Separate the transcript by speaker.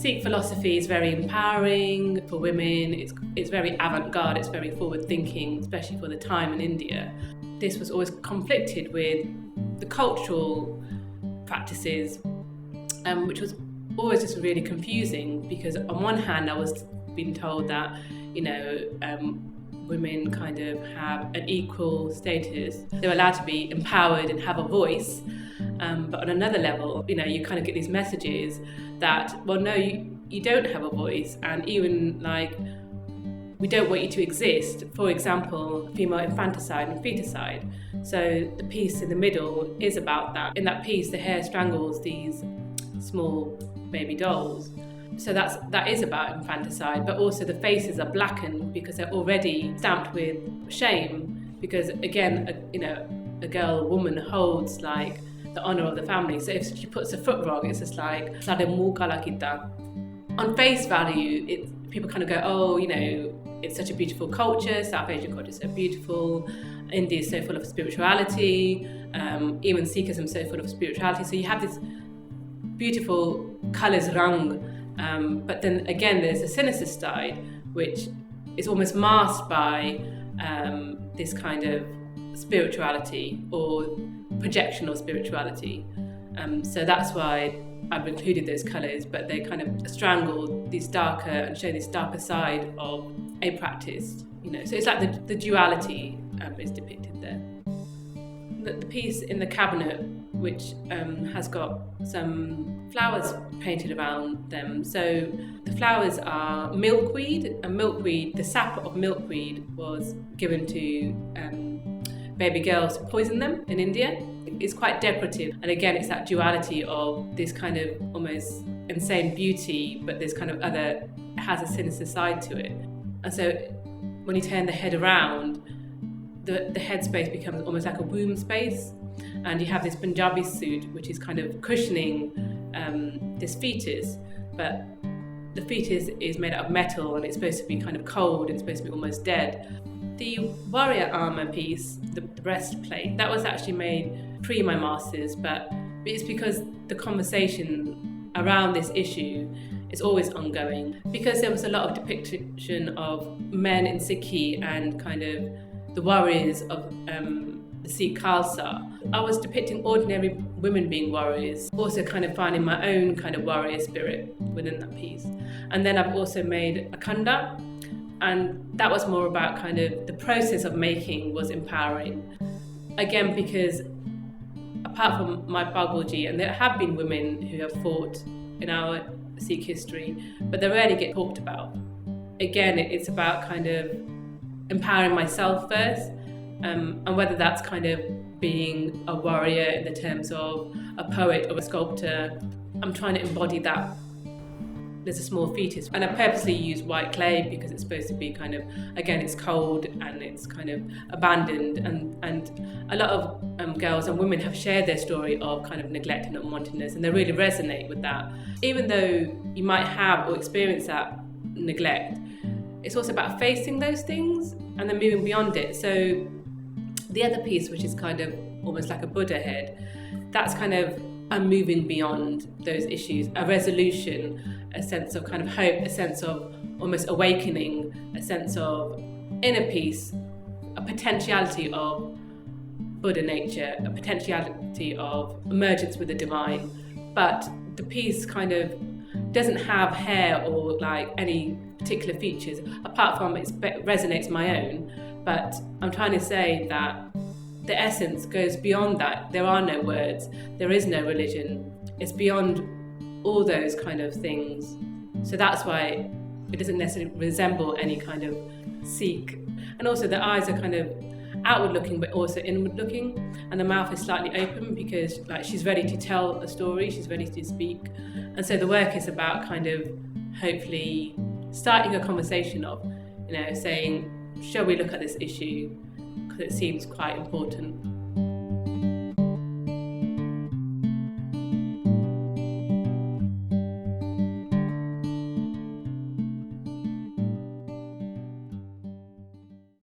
Speaker 1: Sikh philosophy is very empowering for women, it's very avant-garde, it's very forward-thinking, especially for the time in India. This was always conflicted with the cultural practices, which was always just really confusing, because on one hand I was being told that, women kind of have an equal status. They're allowed to be empowered and have a voice. But on another level, you kind of get these messages that, well, no, you don't have a voice, and even we don't want you to exist. For example, female infanticide and feticide. So the piece in the middle is about that. In that piece, the hair strangles these small baby dolls. So that is about infanticide, but also the faces are blackened because they're already stamped with shame. Because again, a girl, a woman holds the honour of the family. So if she puts a foot wrong, it's just like "Sade muh kala kita." On face value, people kind of go, oh, it's such a beautiful culture. South Asian culture is so beautiful. India is so full of spirituality. Even Sikhism is so full of spirituality. So you have this beautiful colours rang. But then again, there's a sinister side, which is almost masked by this kind of spirituality or projection of spirituality. So that's why I've included those colours, but they kind of strangle these darker and show this darker side of a practice. So it's like the duality is depicted there. The piece in the cabinet, which has got some flowers painted around them. So the flowers are milkweed, and milkweed, the sap of milkweed was given to baby girls to poison them in India. It's quite decorative, and again it's that duality of this kind of almost insane beauty, but this kind of other, has a sinister side to it. And so when you turn the head around, the head space becomes almost like a womb space, and you have this Punjabi suit which is kind of cushioning this fetus, but the fetus is made out of metal and it's supposed to be kind of cold, it's supposed to be almost dead. The warrior armour piece, the breastplate, that was actually made pre my masters, but it's because the conversation around this issue is always ongoing, because there was a lot of depiction of men in Sikhi and kind of the warriors of the Sikh Khalsa. I was depicting ordinary women being warriors, also kind of finding my own kind of warrior spirit within that piece. And then I've also made a khanda, and that was more about kind of the process of making was empowering. Again, because apart from my Bagulji, and there have been women who have fought in our Sikh history, but they rarely get talked about. Again, it's about kind of empowering myself first, and whether that's kind of being a warrior in the terms of a poet or a sculptor, I'm trying to embody that. There's a small fetus, and I purposely use white clay because it's supposed to be kind of, again, it's cold and it's kind of abandoned, and a lot of girls and women have shared their story of kind of neglect and unwantedness, and they really resonate with that. Even though you might have or experience that neglect, it's also about facing those things and then moving beyond it. So the other piece, which is kind of almost like a Buddha head, that's kind of I'm moving beyond those issues, a resolution, a sense of kind of hope, a sense of almost awakening, a sense of inner peace, a potentiality of Buddha nature, a potentiality of emergence with the divine. But the piece kind of doesn't have hair or like any particular features, apart from it resonates my own. But I'm trying to say that the essence goes beyond that. There are no words, there is no religion. It's beyond all those kind of things. So that's why it doesn't necessarily resemble any kind of Sikh. And also the eyes are kind of outward looking but also inward looking, and the mouth is slightly open because like she's ready to tell a story, she's ready to speak. And so the work is about kind of hopefully starting a conversation of, saying, shall we look at this issue? Because it seems quite important.